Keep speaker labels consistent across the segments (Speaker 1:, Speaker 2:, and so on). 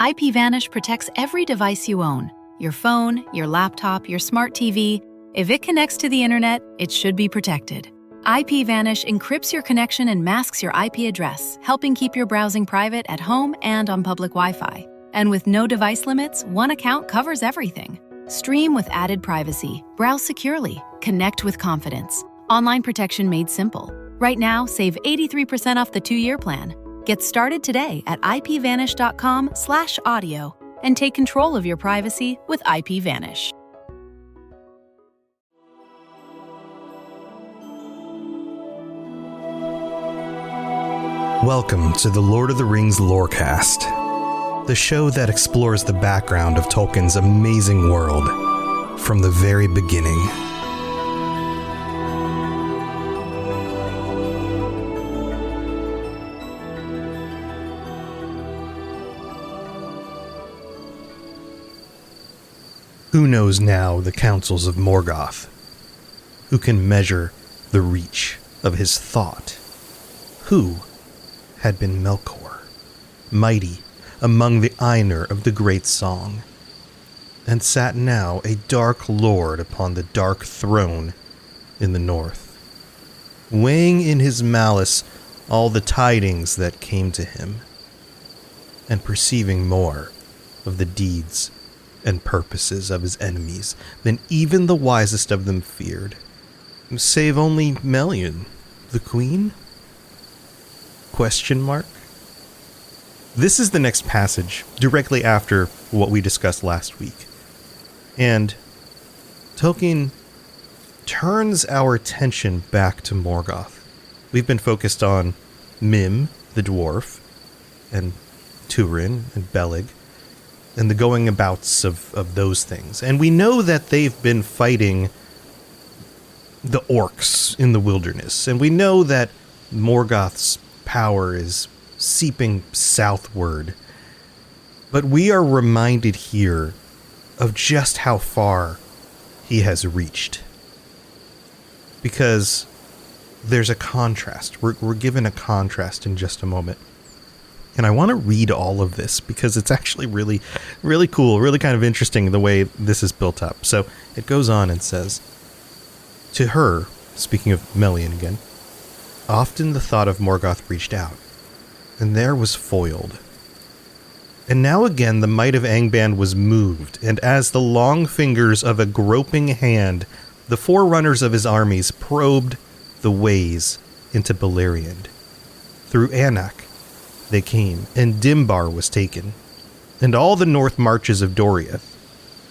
Speaker 1: IPVanish protects every device you own. Your phone, your laptop, your smart TV. If it connects to the internet, it should be protected. IPVanish encrypts your connection and masks your IP address, helping keep your browsing private at home and on public Wi-Fi. And with no device limits, one account covers everything. Stream with added privacy, browse securely, connect with confidence. Online protection made simple. Right now, save 83% off the 2-year plan. Get started today at ipvanish.com/audio and take control of your privacy with IPVanish.
Speaker 2: Welcome to the Lord of the Rings Lorecast, the show that explores the background of Tolkien's amazing world from the very beginning. Who knows now the counsels of Morgoth? Who can measure the reach of his thought? Who had been Melkor, mighty among the Ainur of the great song, and sat now a dark lord upon the dark throne in the north, weighing in his malice all the tidings that came to him, and perceiving more of the deeds and purposes of his enemies than even the wisest of them feared, save only Melian, the queen? Question mark? This is the next passage, directly after what we discussed last week. And Tolkien turns our attention back to Morgoth. We've been focused on Mim, the dwarf, and Turin and Beleg, and the going abouts of those things. And we know that they've been fighting the orcs in the wilderness. And we know that Morgoth's power is seeping southward. But we are reminded here of just how far he has reached. Because there's a contrast. We're given a contrast in just a moment. And I want to read all of this because it's actually really, really cool, really kind of interesting the way this is built up. So it goes on and says, to her, speaking of Melian again, often the thought of Morgoth reached out, and there was foiled. And now again the might of Angband was moved, and as the long fingers of a groping hand, the forerunners of his armies probed the ways into Beleriand. Through Anak they came, and Dimbar was taken, and all the north marches of Doriath.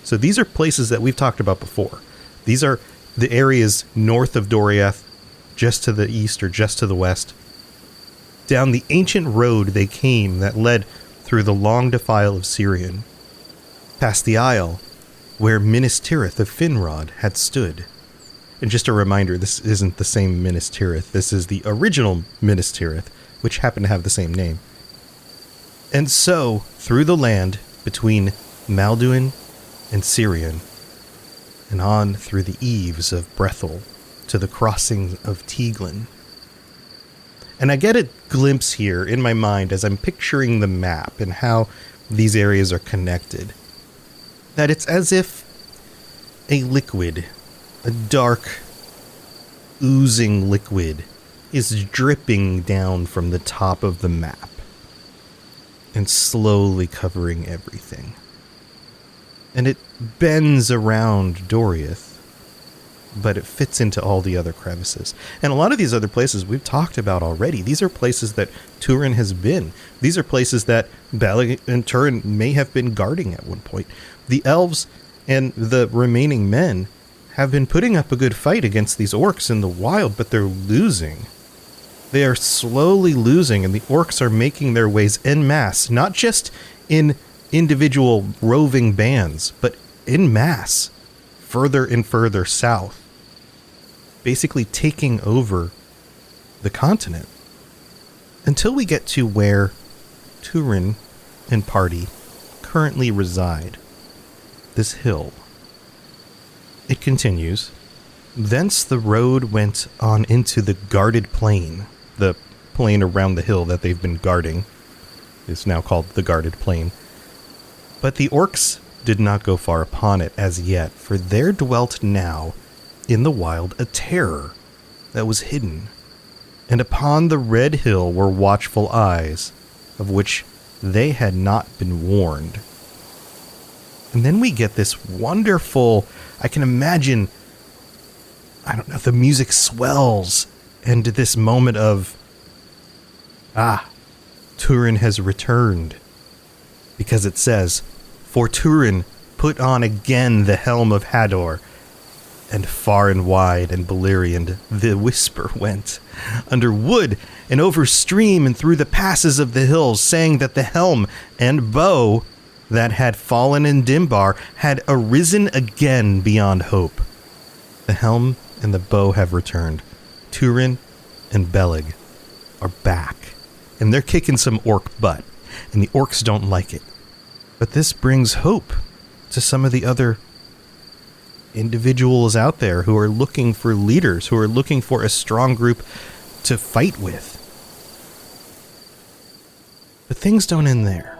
Speaker 2: So these are places that we've talked about before. These are the areas north of Doriath, just to the east or just to the west. Down the ancient road they came that led through the long defile of Sirion, past the isle where Minas Tirith of Finrod had stood. And just a reminder, this isn't the same Minas Tirith. This is the original Minas Tirith, which happen to have the same name. And so, through the land between Malduin and Sirion, and on through the eaves of Brethil to the crossing of Teaglin. And I get a glimpse here in my mind as I'm picturing the map and how these areas are connected, that it's as if a liquid, a dark, oozing liquid, is dripping down from the top of the map and slowly covering everything. And it bends around Doriath, but it fits into all the other crevices. And a lot of these other places we've talked about already. These are places that Turin has been. These are places that Beleg and Turin may have been guarding at one point. The elves and the remaining men have been putting up a good fight against these orcs in the wild, but they're losing. They are slowly losing, and the orcs are making their ways en masse, not just in individual roving bands, but en masse, further and further south, basically taking over the continent, until we get to where Turin and party currently reside, this hill. It continues. Thence the road went on into the guarded plain. The plain around the hill that they've been guarding is now called the guarded plain. But the orcs did not go far upon it as yet, for there dwelt now in the wild a terror that was hidden, and upon the red hill were watchful eyes, of which they had not been warned. And then we get this wonderful, I can imagine, I don't know, the music swells, and this moment of, Turin has returned. Because it says, "For Turin put on again the helm of Hador, and far and wide and Beleriand the whisper went, under wood and over stream and through the passes of the hills, saying that the helm and bow that had fallen in Dimbar had arisen again beyond hope. The helm and the bow have returned. Turin and Beleg are back, and they're kicking some orc butt, and the orcs don't like it. But this brings hope to some of the other individuals out there who are looking for leaders, who are looking for a strong group to fight with. But things don't end there.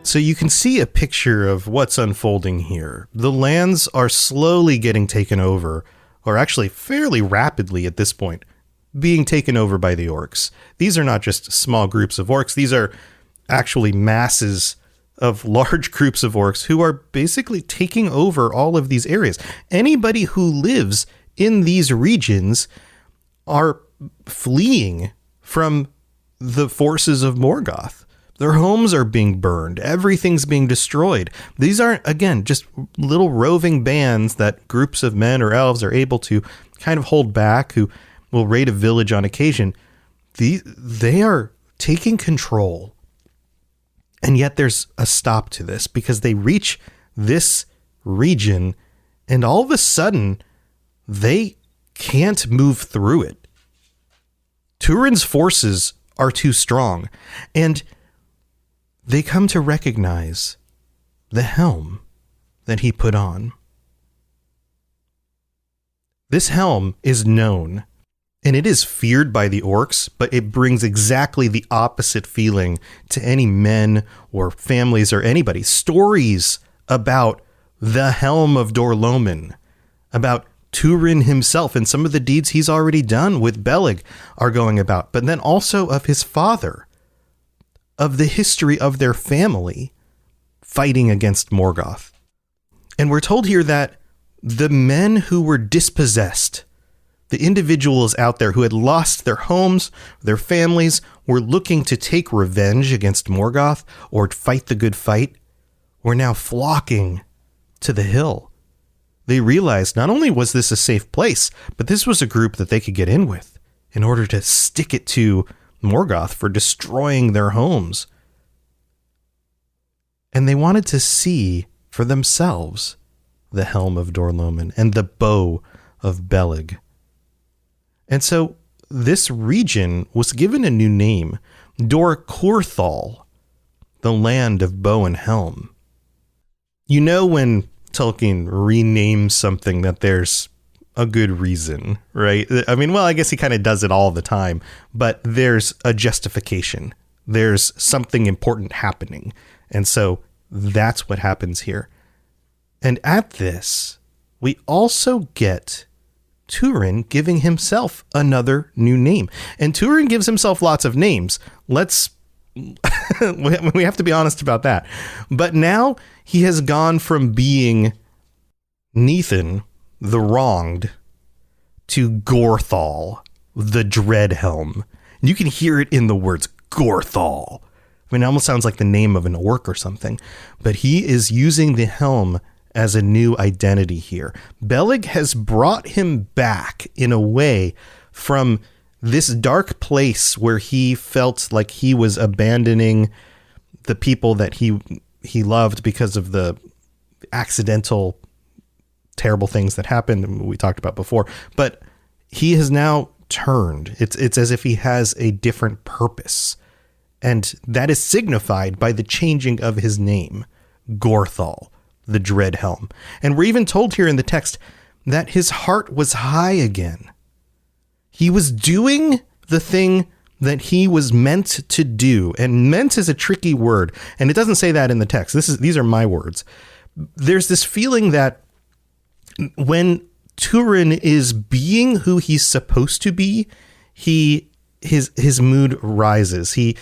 Speaker 2: So you can see a picture of what's unfolding here. The lands are slowly getting taken over, or actually fairly rapidly at this point, being taken over by the orcs. These are not just small groups of orcs. These are actually masses of large groups of orcs who are basically taking over all of these areas. Anybody who lives in these regions are fleeing from the forces of Morgoth. Their homes are being burned. Everything's being destroyed. These aren't, again, just little roving bands that groups of men or elves are able to kind of hold back, who will raid a village on occasion. They are taking control. And yet there's a stop to this, because they reach this region and all of a sudden they can't move through it. Turin's forces are too strong, and they come to recognize the helm that he put on. This helm is known, and it is feared by the orcs, but it brings exactly the opposite feeling to any men or families or anybody. Stories about the helm of Dorloman, about Turin himself and some of the deeds he's already done with Beleg are going about, but then also of his father, of the history of their family fighting against Morgoth. And we're told here that the men who were dispossessed, the individuals out there who had lost their homes, their families, were looking to take revenge against Morgoth or fight the good fight, were now flocking to the hill. They realized not only was this a safe place, but this was a group that they could get in with in order to stick it to Morgoth for destroying their homes. And they wanted to see for themselves the helm of Dorloman and the bow of Beleg. And so this region was given a new name, Gorthol, the land of bow and helm. You know, when Tolkien renames something, that there's a good reason, right? I mean, well, I guess he kind of does it all the time, but there's a justification. There's something important happening. And so that's what happens here. And at this, we also get Turin giving himself another new name. And Turin gives himself lots of names. We have to be honest about that. But now he has gone from being Nethan, the wronged, to Gorthol, the dread helm. You can hear it in the words Gorthol. I mean, it almost sounds like the name of an orc or something. But he is using the helm as a new identity here. Beleg has brought him back in a way from this dark place where he felt like he was abandoning the people that he loved because of the accidental terrible things that happened, we talked about before. But he has now turned. It's as if he has a different purpose. And that is signified by the changing of his name, Gorthol, the Dread Helm. And we're even told here in the text that his heart was high again. He was doing the thing that he was meant to do. And meant is a tricky word. And it doesn't say that in the text. These are my words. There's this feeling that when Turin is being who he's supposed to be, his mood rises. He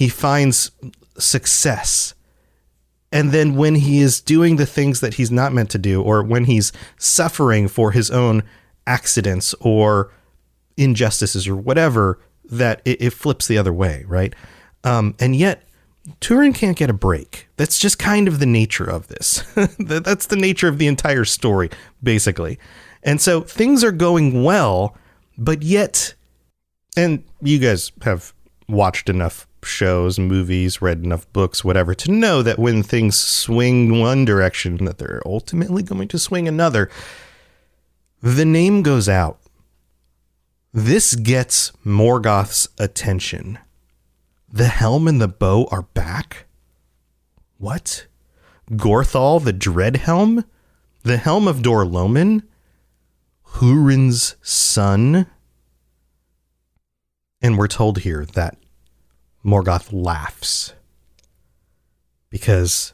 Speaker 2: finds success. And then when he is doing the things that he's not meant to do, or when he's suffering for his own accidents or injustices or whatever, that it flips the other way, right? And yet Turin can't get a break. That's just kind of the nature of this. That's the nature of the entire story, basically. And so things are going well, but yet, and you guys have watched enough shows, movies, read enough books, whatever, to know that when things swing one direction, that they're ultimately going to swing another. The name goes out. This gets Morgoth's attention. The helm and the bow are back? What? Gorthol, the Dread Helm? The Helm of Dor-lómin? Hurin's son? And we're told here that Morgoth laughs because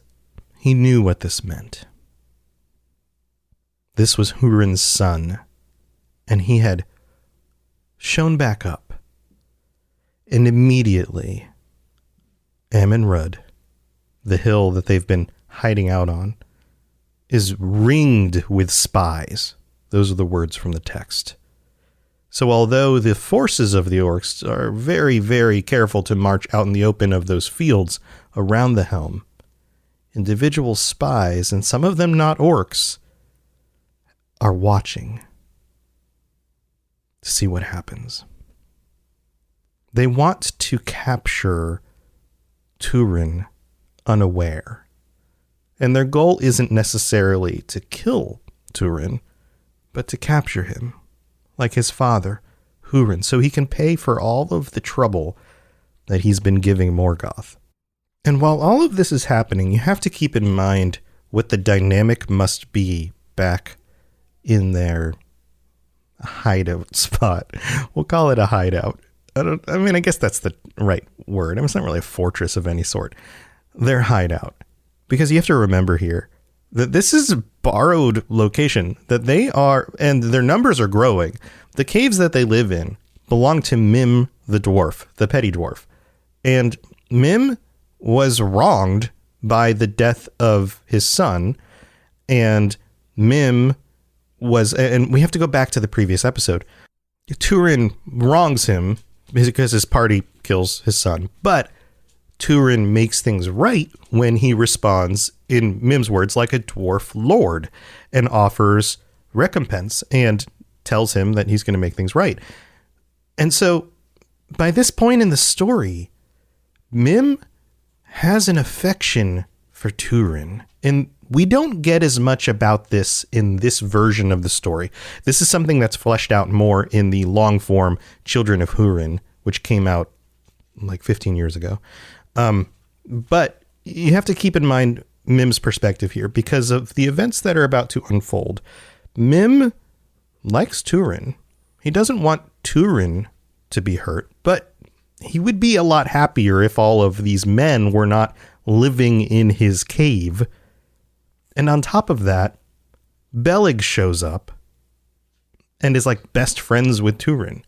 Speaker 2: he knew what this meant. This was Hurin's son, and he had shown back up. And immediately, Amon-Rud, the hill that they've been hiding out on, is ringed with spies. Those are the words from the text. So although the forces of the orcs are very, very careful to march out in the open of those fields around the helm, individual spies, and some of them not orcs, are watching to see what happens. They want to capture Turin unaware. And their goal isn't necessarily to kill Turin, but to capture him, like his father, Hurin, so he can pay for all of the trouble that he's been giving Morgoth. And while all of this is happening, you have to keep in mind what the dynamic must be back in their hideout spot. We'll call it a hideout. I guess that's the right word. It's not really a fortress of any sort. Their hideout. Because you have to remember here that this is a borrowed location, that they are, and their numbers are growing. The caves that they live in belong to Mim the dwarf, the petty dwarf. And Mim was wronged by the death of his son. And Mim was, and we have to go back to the previous episode. Turin wrongs him because his party kills his son. But Turin makes things right when he responds, in Mim's words, like a dwarf lord, and offers recompense and tells him that he's going to make things right. And so by this point in the story, Mim has an affection for Turin. And we don't get as much about this in this version of the story. This is something that's fleshed out more in the long form Children of Hurin, which came out like 15 years ago. But you have to keep in mind Mim's perspective here because of the events that are about to unfold. Mim likes Turin. He doesn't want Turin to be hurt, but he would be a lot happier if all of these men were not living in his cave. And on top of that, Beleg shows up and is like best friends with Turin.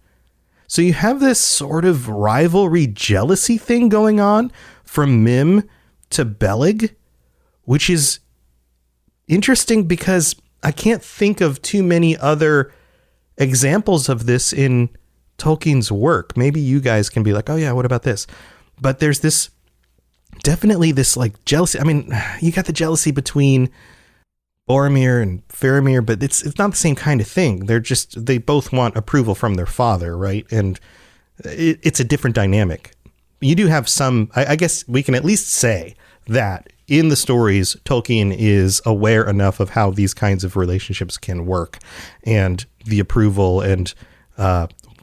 Speaker 2: So you have this sort of rivalry, jealousy thing going on from Mim to Beleg, which is interesting because I can't think of too many other examples of this in Tolkien's work. Maybe you guys can be like, oh yeah, what about this? But there's this, definitely this like jealousy. I mean, you got the jealousy between Boromir and Faramir, but it's not the same kind of thing. They both want approval from their father, right? And it's a different dynamic. You do have some, I guess we can at least say that in the stories, Tolkien is aware enough of how these kinds of relationships can work, and the approval and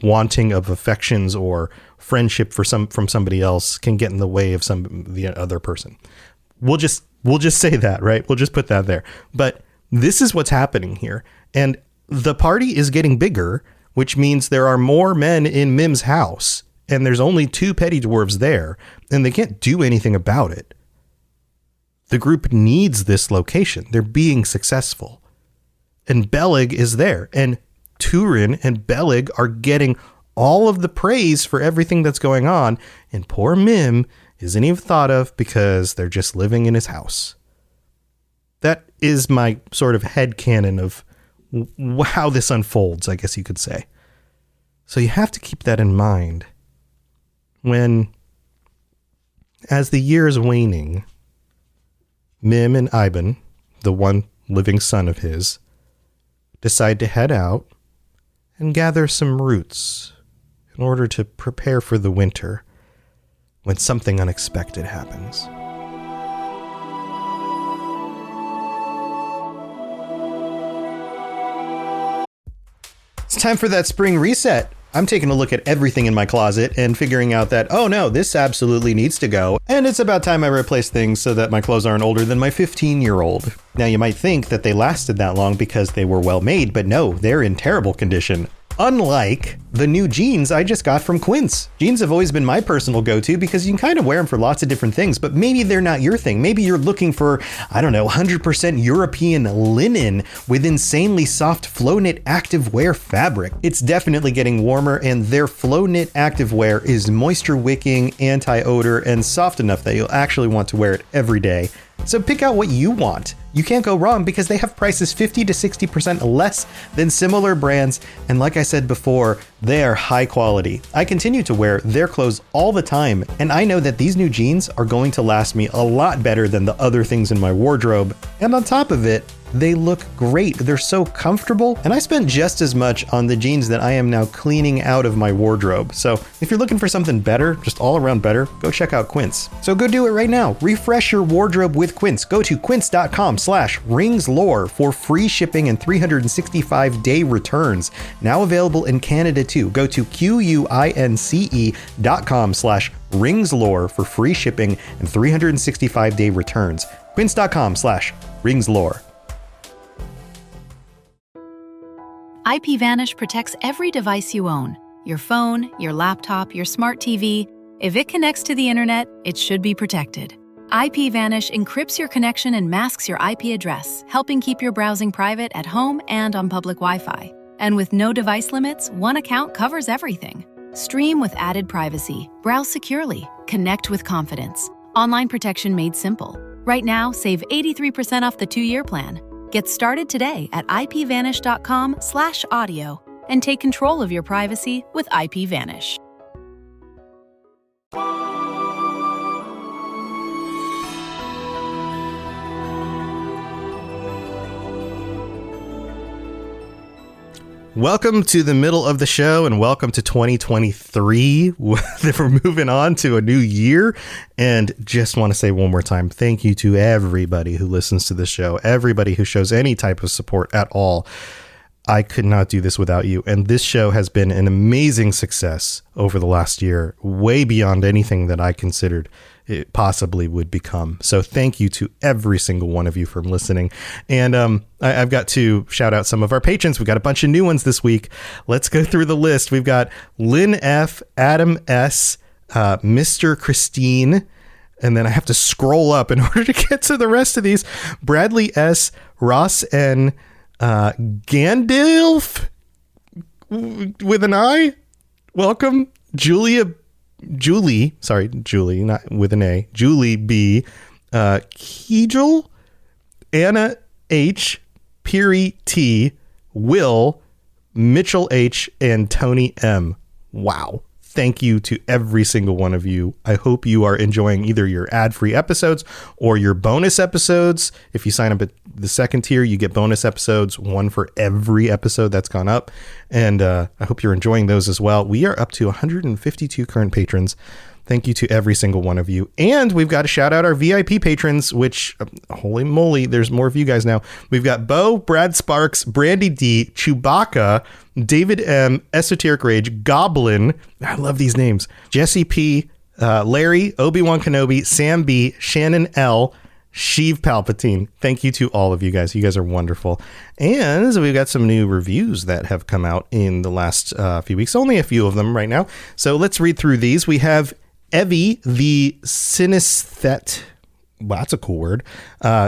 Speaker 2: wanting of affections or friendship from somebody else can get in the way of the other person. We'll just say that, right? We'll just put that there. But this is what's happening here. And the party is getting bigger, which means there are more men in Mim's house, and there's only 2 petty dwarves there, and they can't do anything about it. The group needs this location. They're being successful. And Beleg is there. And Turin and Beleg are getting all of the praise for everything that's going on. And poor Mim isn't even thought of because they're just living in his house. That is my sort of headcanon of how this unfolds, I guess you could say. So you have to keep that in mind when, as the year is waning, Mim and Iben, the one living son of his, decide to head out and gather some roots in order to prepare for the winter when something unexpected happens. It's time for that spring reset. I'm taking a look at everything in my closet and figuring out that, oh no, this absolutely needs to go. And it's about time I replace things so that my clothes aren't older than my 15-year-old. Now you might think that they lasted that long because they were well made, but no, they're in terrible condition. Unlike the new jeans I just got from Quince. Jeans have always been my personal go-to because you can kind of wear them for lots of different things, but maybe they're not your thing. Maybe you're looking for, 100% European linen with insanely soft flow knit activewear fabric. It's definitely getting warmer, and their flow knit activewear is moisture wicking, anti-odor, and soft enough that you'll actually want to wear it every day. So pick out what you want. You can't go wrong because they have prices 50 to 60% less than similar brands. And like I said before, they are high quality. I continue to wear their clothes all the time, and I know that these new jeans are going to last me a lot better than the other things in my wardrobe. And on top of it, they look great. They're so comfortable. And I spent just as much on the jeans that I am now cleaning out of my wardrobe. So if you're looking for something better, just all around better, go check out Quince. So go do it right now. Refresh your wardrobe with Quince. Go to quince.com/ringslore for free shipping and 365-day returns. Now available in Canada too. Go to quince.com/ringslore for free shipping and 365-day returns. Quince.com/ringslore.
Speaker 1: IPVanish protects every device you own. Your phone, your laptop, your smart TV. If it connects to the internet, it should be protected. IPVanish encrypts your connection and masks your IP address, helping keep your browsing private at home and on public Wi-Fi. And with no device limits, one account covers everything. Stream with added privacy, browse securely, connect with confidence. Online protection made simple. Right now, save 83% off the 2-year plan. Get started today at ipvanish.com/audio and take control of your privacy with IPVanish.
Speaker 2: Welcome to the middle of the show, and welcome to 2023. We're moving on to a new year, and just want to say one more time, thank you to everybody who listens to the show, everybody who shows any type of support at all. I could not do this without you, and this show has been an amazing success over the last year, way beyond anything that I considered it possibly would become. So thank you to every single one of you for listening. And I've got to shout out some of our patrons. We've got a bunch of new ones this week. Let's go through the list. We've got Lynn F, Adam S, Mr. Christine, and then I have to scroll up in order to get to the rest of these. Bradley S, Ross N, Gandalf with an I. Welcome. Julie, not with an A. Julie B, Kegel, Anna H, Peary T, Will, Mitchell H, and Tony M. Wow. Thank you to every single one of you. I hope you are enjoying either your ad-free episodes or your bonus episodes. If you sign up at the second tier, you get bonus episodes, one for every episode that's gone up. And I hope you're enjoying those as well. We are up to 152 current patrons. Thank you to every single one of you. And we've got to shout out our VIP patrons, which, holy moly, there's more of you guys now. We've got Bo, Brad Sparks, Brandy D, Chewbacca, David M, Esoteric Rage, Goblin. I love these names. Jesse P, Larry, Obi-Wan Kenobi, Sam B, Shannon L, Sheev Palpatine. Thank you to all of you guys. You guys are wonderful. And we've got some new reviews that have come out in the last few weeks. Only a few of them right now. So let's read through these. We have Evie, the Synesthet. Wow, that's a cool word.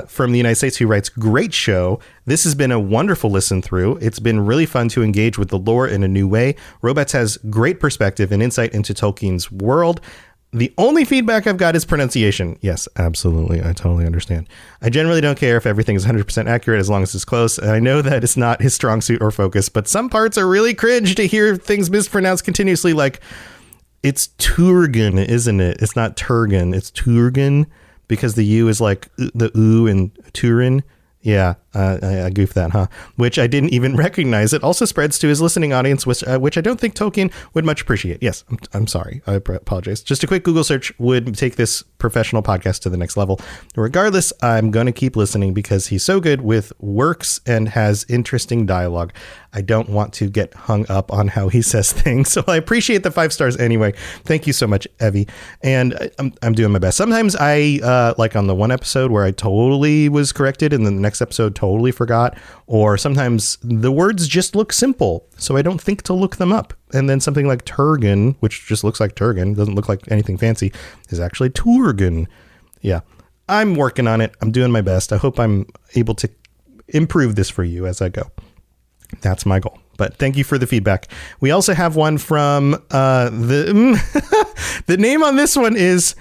Speaker 2: From the United States, who writes, "Great show. This has been a wonderful listen through. It's been really fun to engage with the lore in a new way. Robots has great perspective and insight into Tolkien's world. The only feedback I've got is pronunciation." Yes, absolutely. I totally understand. "I generally don't care if everything is 100% accurate as long as it's close. And I know that it's not his strong suit or focus, but some parts are really cringe to hear things mispronounced continuously, like it's Turgan, isn't it? It's not Turgan. It's Turgan because the U is like the U in Turin. Yeah, I goofed that, huh? Which I didn't even recognize. It also spreads to his listening audience, which I don't think Tolkien would much appreciate. Yes, I'm sorry. I apologize. Just a quick Google search would take this professional podcast to the next level. Regardless, I'm going to keep listening because he's so good with works and has interesting dialogue. I don't want to get hung up on how he says things. So I appreciate the 5 stars anyway. Thank you so much, Evie. And I'm doing my best. Sometimes I, like on the one episode where I totally was corrected and then the next episode totally forgot, or sometimes the words just look simple, so I don't think to look them up. And then something like Turgan, which just looks like Turgan, doesn't look like anything fancy, is actually Turgan. Yeah, I'm working on it. I'm doing my best. I hope I'm able to improve this for you as I go. That's my goal. But thank you for the feedback. We also have one from the name on this one is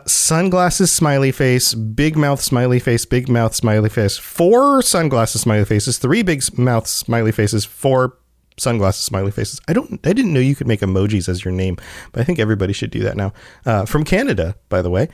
Speaker 2: sunglasses smiley face, big mouth smiley face, big mouth smiley face, 4 sunglasses smiley faces, 3 big mouth smiley faces, 4 sunglasses smiley faces. I didn't know you could make emojis as your name, but I think everybody should do that now. From Canada, by the way,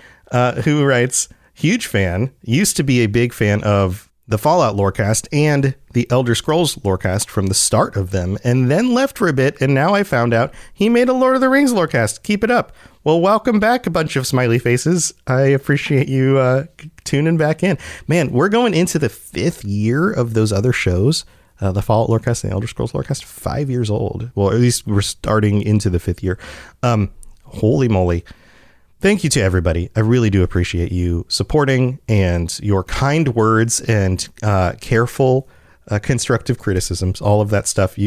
Speaker 2: who writes, "Huge fan, used to be a big fan of the Fallout Lorecast and the Elder Scrolls Lorecast from the start of them, and then left for a bit, and now I found out he made a Lord of the Rings Lorecast. Keep it up." Well, welcome back, a bunch of smiley faces. I appreciate you tuning back in. Man, we're going into the 5th year of those other shows. The Fallout Lorecast and the Elder Scrolls Lorecast, 5 years old. Well, at least we're starting into the 5th year. Holy moly. Thank you to everybody. I really do appreciate you supporting and your kind words and careful, constructive criticisms, all of that stuff.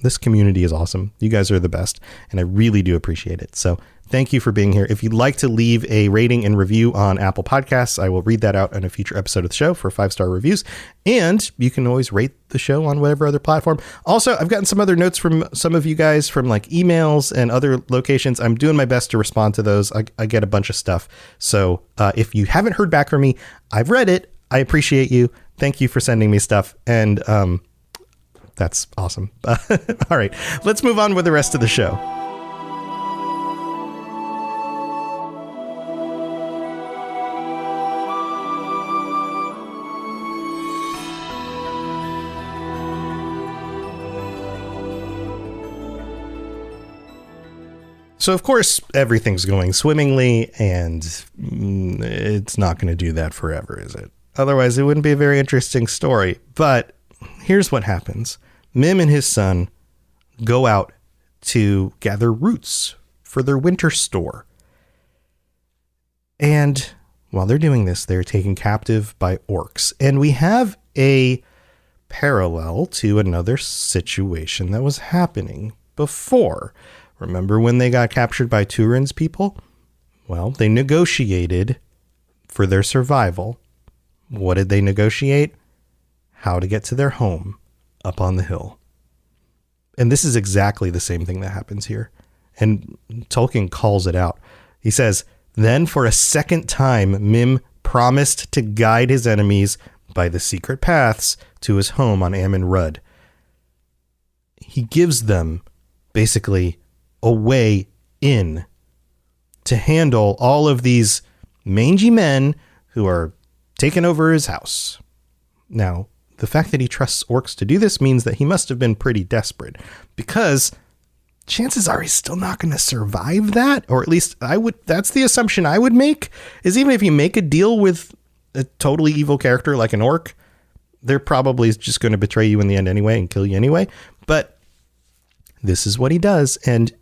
Speaker 2: This community is awesome. You guys are the best, and I really do appreciate it. So thank you for being here. If you'd like to leave a rating and review on Apple Podcasts, I will read that out in a future episode of the show for 5-star reviews. And you can always rate the show on whatever other platform. Also, I've gotten some other notes from some of you guys from like emails and other locations. I'm doing my best to respond to those. I get a bunch of stuff. So if you haven't heard back from me, I've read it. I appreciate you. Thank you for sending me stuff. And that's awesome. All right, let's move on with the rest of the show. So, of course, everything's going swimmingly, and it's not going to do that forever, is it? Otherwise, it wouldn't be a very interesting story. But here's what happens. Mim and his son go out to gather roots for their winter store. And while they're doing this, they're taken captive by orcs. And we have a parallel to another situation that was happening before. Remember when they got captured by Turin's people? Well, they negotiated for their survival. What did they negotiate? How to get to their home up on the hill. And this is exactly the same thing that happens here. And Tolkien calls it out. He says, "Then for a second time, Mim promised to guide his enemies by the secret paths to his home on Amon Rud." He gives them basically a way in to handle all of these mangy men who are taking over his house. Now, the fact that he trusts orcs to do this means that he must have been pretty desperate, because chances are he's still not going to survive that. Or at least that's the assumption I would make, is even if you make a deal with a totally evil character like an orc, they're probably just going to betray you in the end anyway and kill you anyway. But this is what he does. And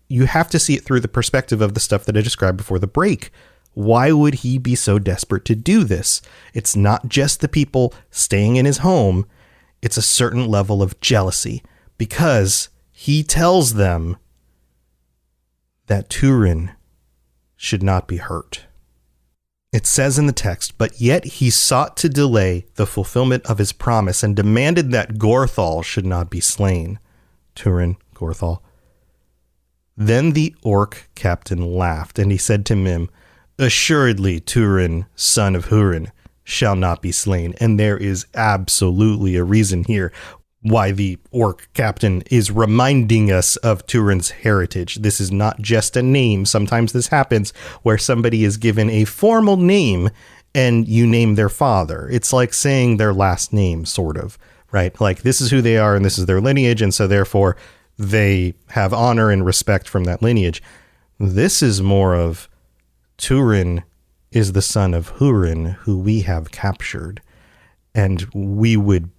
Speaker 2: you have to see it through the perspective of the stuff that I described before the break. Why would he be so desperate to do this? It's not just the people staying in his home. It's a certain level of jealousy, because he tells them that Turin should not be hurt. It says in the text, but yet he sought to delay the fulfillment of his promise and demanded that Gorthol should not be slain. Turin, Gorthol. Then the orc captain laughed, and he said to Mim, assuredly Turin, son of Hurin, shall not be slain. And there is absolutely a reason here why the orc captain is reminding us of Turin's heritage. This is not just a name. Sometimes this happens where somebody is given a formal name and you name their father. It's like saying their last name, sort of, right? Like, this is who they are and this is their lineage, and so therefore they have honor and respect from that lineage. This is more of Turin is the son of Hurin, who we have captured, and we would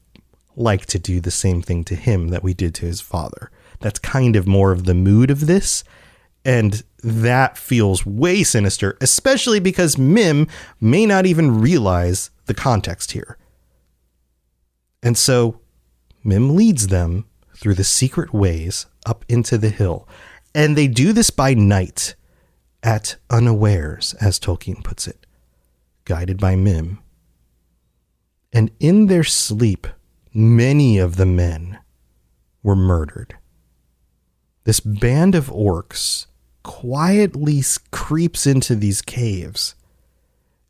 Speaker 2: like to do the same thing to him that we did to his father. That's kind of more of the mood of this, and that feels way sinister, especially because Mim may not even realize the context here. And so Mim leads them through the secret ways up into the hill, and they do this by night, at unawares, as Tolkien puts it, guided by Mim. And in their sleep, many of the men were murdered. This band of orcs quietly creeps into these caves,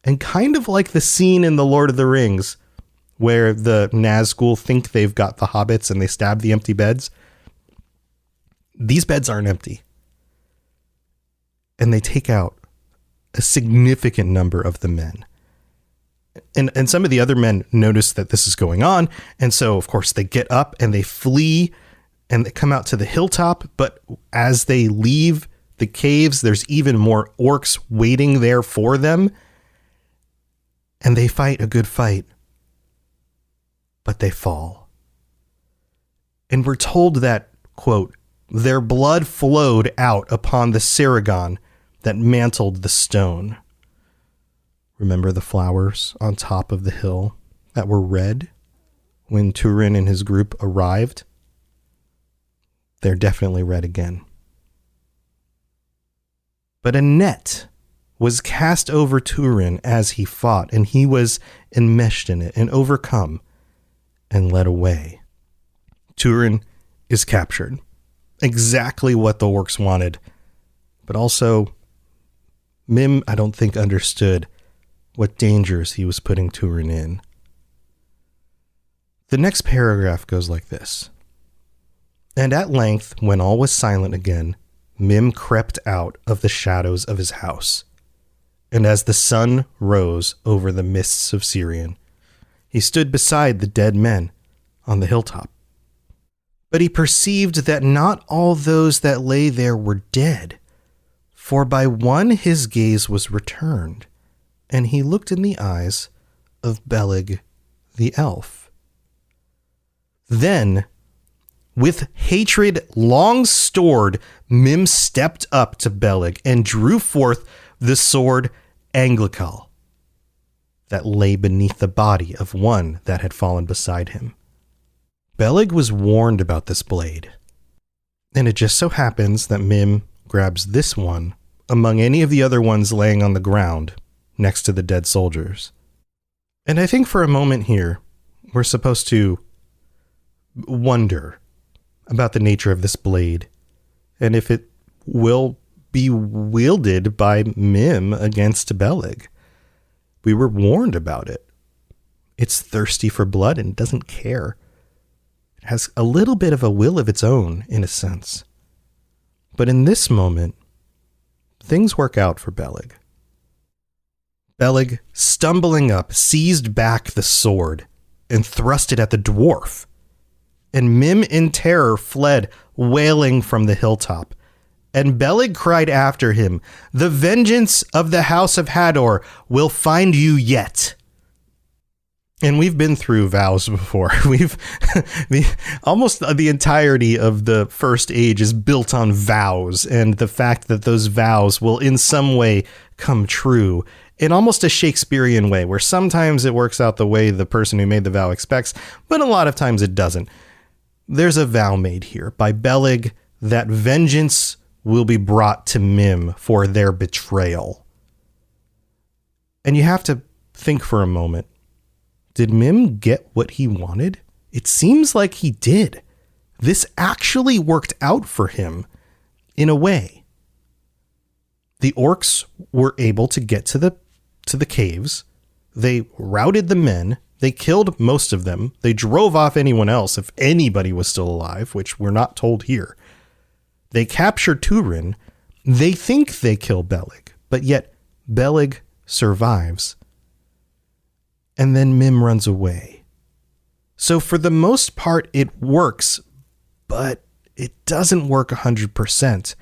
Speaker 2: and kind of like the scene in The Lord of the Rings, where the Nazgul think they've got the hobbits and they stab the empty beds. These beds aren't empty. And they take out a significant number of the men. And some of the other men notice that this is going on. And so, of course, they get up and they flee and they come out to the hilltop. But as they leave the caves, there's even more orcs waiting there for them. And they fight a good fight. But they fall. And we're told that, quote, their blood flowed out upon the Saragon that mantled the stone. Remember the flowers on top of the hill that were red when Turin and his group arrived? They're definitely red again. But a net was cast over Turin as he fought, and he was enmeshed in it and overcome and led away. Turin is captured. Exactly what the orcs wanted, but also Mim, I don't think, understood what dangers he was putting Turin in. The next paragraph goes like this. And at length, when all was silent again, Mim crept out of the shadows of his house. And as the sun rose over the mists of Sirion, he stood beside the dead men on the hilltop. But he perceived that not all those that lay there were dead, for by one his gaze was returned, and he looked in the eyes of Beleg the elf. Then, with hatred long stored, Mim stepped up to Beleg and drew forth the sword Anglicul that lay beneath the body of one that had fallen beside him. Beleg was warned about this blade, and it just so happens that Mim grabs this one among any of the other ones laying on the ground next to the dead soldiers. And I think for a moment here, we're supposed to wonder about the nature of this blade and if it will be wielded by Mim against Beleg. We were warned about it. It's thirsty for blood and doesn't care. It has a little bit of a will of its own, in a sense. But in this moment, things work out for Beleg. Beleg, stumbling up, seized back the sword and thrust it at the dwarf. And Mim in terror fled, wailing from the hilltop. And Beleg cried after him, "The vengeance of the house of Hador will find you yet." And we've been through vows before. Almost the entirety of the first age is built on vows, and the fact that those vows will in some way come true in almost a Shakespearean way, where sometimes it works out the way the person who made the vow expects, but a lot of times it doesn't. There's a vow made here by Beleg that vengeance will be brought to Mim for their betrayal. And you have to think for a moment. Did Mim get what he wanted? It seems like he did. This actually worked out for him in a way. The orcs were able to get to the caves. They routed the men. They killed most of them. They drove off anyone else, if anybody was still alive, which we're not told here. They captured Turin. They think they kill Beleg, but yet Beleg survives. And then Mim runs away. So for the most part, it works, but it doesn't work 100%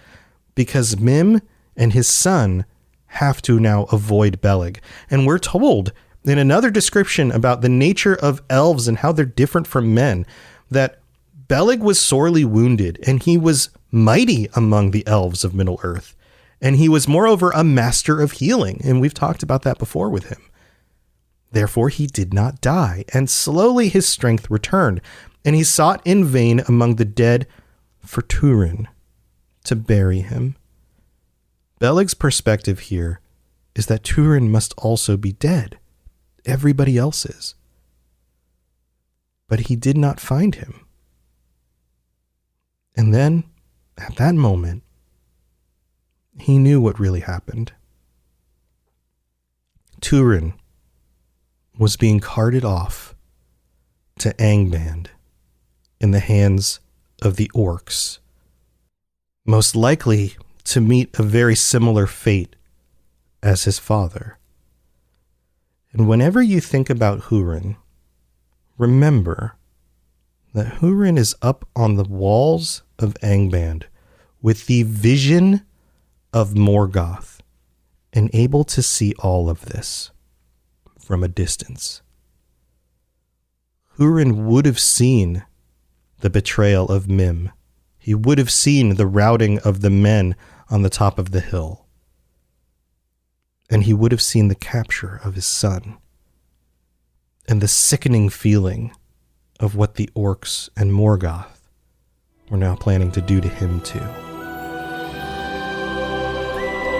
Speaker 2: because Mim and his son have to now avoid Beleg. And we're told in another description about the nature of elves and how they're different from men, that Beleg was sorely wounded and he was mighty among the elves of Middle-earth. And he was moreover a master of healing. And we've talked about that before with him. Therefore, he did not die, and slowly his strength returned, and he sought in vain among the dead for Turin to bury him. Beleg's perspective here is that Turin must also be dead. Everybody else is. But he did not find him. And then, at that moment, he knew what really happened. Turin was being carted off to Angband in the hands of the orcs, most likely to meet a very similar fate as his father. And whenever you think about Hurin, remember that Hurin is up on the walls of Angband with the vision of Morgoth and able to see all of this from a distance. Hurin would have seen the betrayal of Mim. He would have seen the routing of the men on the top of the hill. And he would have seen the capture of his son. And the sickening feeling of what the orcs and Morgoth were now planning to do to him too.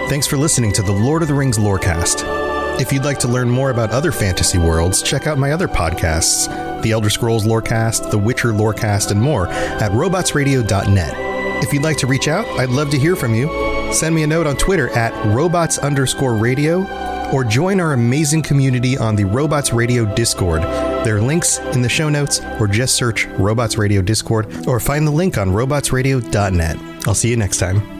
Speaker 2: Thanks for listening to the Lord of the Rings Lorecast. If you'd like to learn more about other fantasy worlds, check out my other podcasts, The Elder Scrolls Lorecast, The Witcher Lorecast, and more at robotsradio.net. If you'd like to reach out, I'd love to hear from you. Send me a note on Twitter at robots_radio, or join our amazing community on the Robots Radio Discord. There are links in the show notes, or just search Robots Radio Discord, or find the link on robotsradio.net. I'll see you next time.